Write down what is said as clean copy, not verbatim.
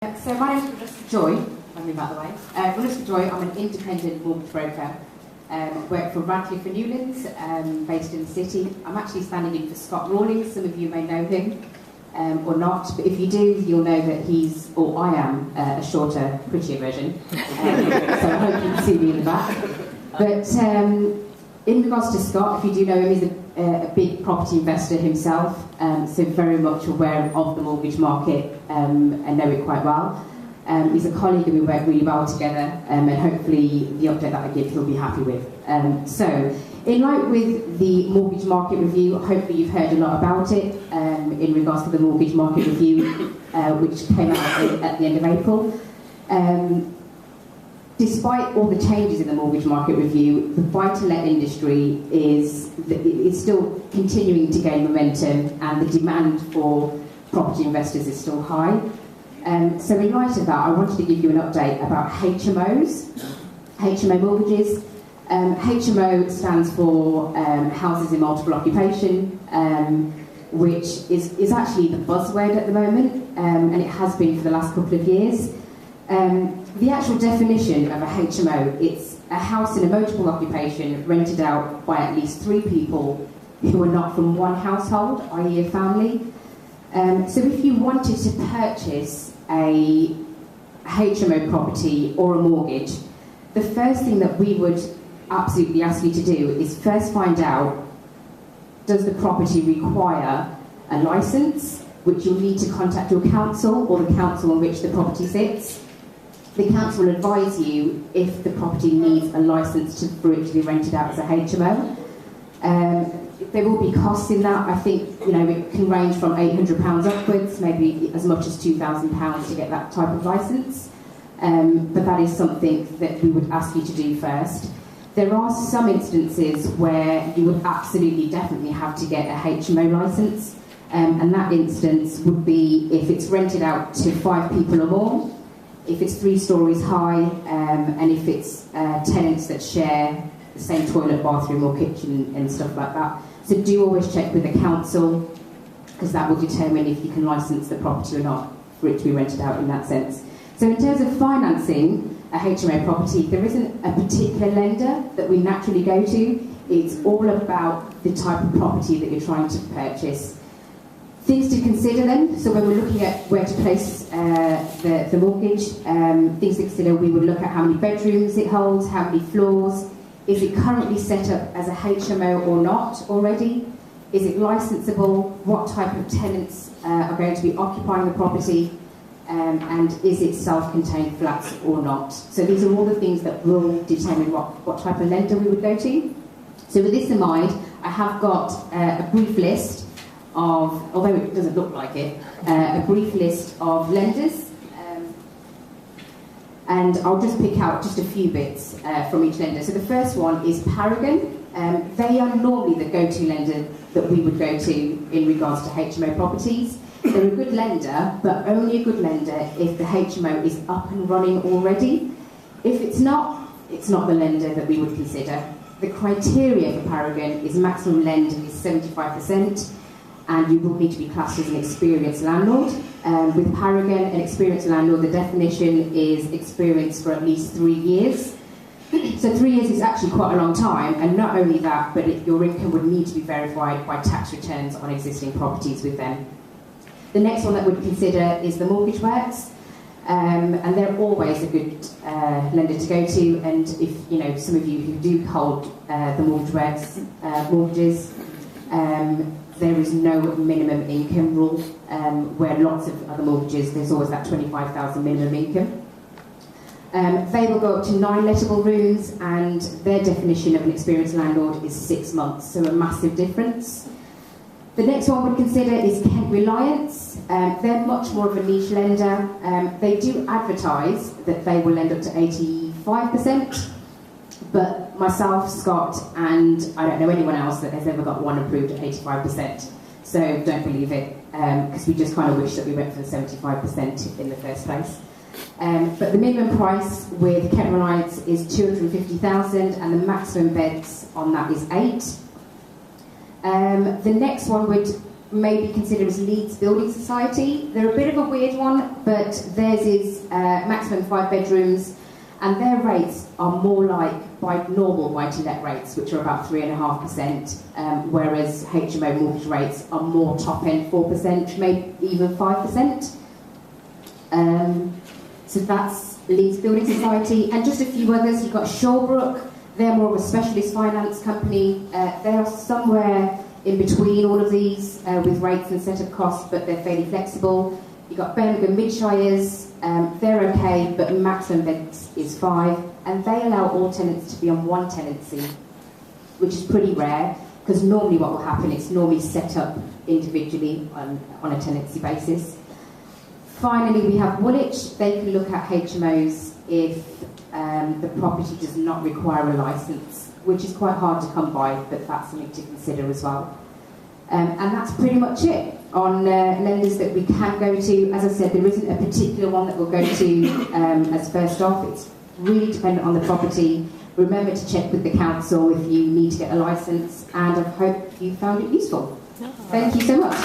So my name is Melissa Joy, I'll move out of the way. Melissa Joy, I'm an independent mortgage broker. Work for Radcliffe & Newlands, based in the city. I'm actually standing in for Scott Rawlings. Some of you may know him or not, but if you do, you'll know that he's, or I am, a shorter, prettier version. So I hope you can see me in the back. But in regards to Scott, if you do know him, he's a big property investor himself, so very much aware of the mortgage market and know it quite well. He's a colleague and we work really well together, and hopefully the update that I give he'll be happy with. So, in line with the mortgage market review, hopefully you've heard a lot about it in regards to the mortgage market review, which came out at the end of April. Despite all the changes in the mortgage market review, the buy-to-let industry is still continuing to gain momentum, and the demand for property investors is still high. So in light of that, I wanted to give you an update about HMOs, HMO mortgages. HMO stands for Houses in Multiple Occupation, which is actually the buzzword at the moment, and it has been for the last couple of years. The actual definition of a HMO, it's a house in a multiple occupation rented out by at least 3 people who are not from one household, i.e. a family. So if you wanted to purchase a HMO property or a mortgage, the first thing that we would absolutely ask you to do is first find out, does the property require a licence, which you'll need to contact your council or the council on which the property sits. The council will advise you if the property needs a licence for it to be rented out as a HMO. There will be costs in that. I think it can range from £800 upwards, maybe as much as £2,000 to get that type of licence. But that is something that we would ask you to do first. There are some instances where you would absolutely definitely have to get a HMO licence, and that instance would be if it's rented out to 5 people or more, if it's 3 stories high, and if it's tenants that share the same toilet, bathroom or kitchen and stuff like that. So do always check with the council, because that will determine if you can licence the property or not for it to be rented out in that sense. So in terms of financing a HMO property, there isn't a particular lender that we naturally go to. It's all about the type of property that you're trying to purchase. Things to consider then, so when we're looking at where to place the mortgage, things to consider, we would look at how many bedrooms it holds, how many floors, is it currently set up as a HMO or not already, is it licensable, what type of tenants are going to be occupying the property, and is it self-contained flats or not. So these are all the things that will determine what type of lender we would go to. So with this in mind, I have got a brief list of, although it doesn't look like it, a brief list of lenders, and I'll just pick out just a few bits from each lender. So the first one is Paragon. They are normally the go-to lender that we would go to in regards to HMO properties. They're a good lender, but only a good lender if the HMO is up and running already. If it's not the lender that we would consider. The criteria for Paragon is maximum lend is 75%, and you will need to be classed as an experienced landlord. With Paragon, an experienced landlord, the definition is experience for at least 3 years. So 3 years is actually quite a long time, and not only that, but your income would need to be verified by tax returns on existing properties with them. The next one that we'd consider is the Mortgage Works, and they're always a good lender to go to, and if some of you who do hold the Mortgage Works mortgages, there is no minimum income rule, where lots of other mortgages, there's always that 25,000 minimum income. They will go up to 9 lettable rooms, and their definition of an experienced landlord is 6 months, so a massive difference. The next one we'd consider is Kent Reliance. They're much more of a niche lender. They do advertise that they will lend up to 85%, but myself, Scott, and I don't know anyone else that has ever got one approved at 85%. So don't believe it, because we just kind of wish that we went for the 75% in the first place. But the minimum price with Kent Reliance is 250,000, and the maximum beds on that is 8. The next one would maybe consider as Leeds Building Society. They're a bit of a weird one, but theirs is maximum 5 bedrooms, and their rates are more like normal buy-to-let rates, which are about 3.5%, whereas HMO mortgage rates are more top-end 4%, maybe even 5%. So that's Leeds Building Society, and just a few others. You've got Shawbrook. They're more of a specialist finance company. They are somewhere in between all of these with rates and set-up costs, but they're fairly flexible. You've got Birmingham Midshires. They're okay, but maximum beds is 5, and they allow all tenants to be on one tenancy, which is pretty rare, because normally what will happen, it's normally set up individually on a tenancy basis. Finally, we have Woolwich. They can look at HMOs if the property does not require a licence, which is quite hard to come by, but that's something to consider as well. And that's pretty much it on lenders that we can go to. As I said, there isn't a particular one that we'll go to as first off. It's really dependent on the property. Remember to check with the council if you need to get a licence, and I hope you found it useful. Thank you so much.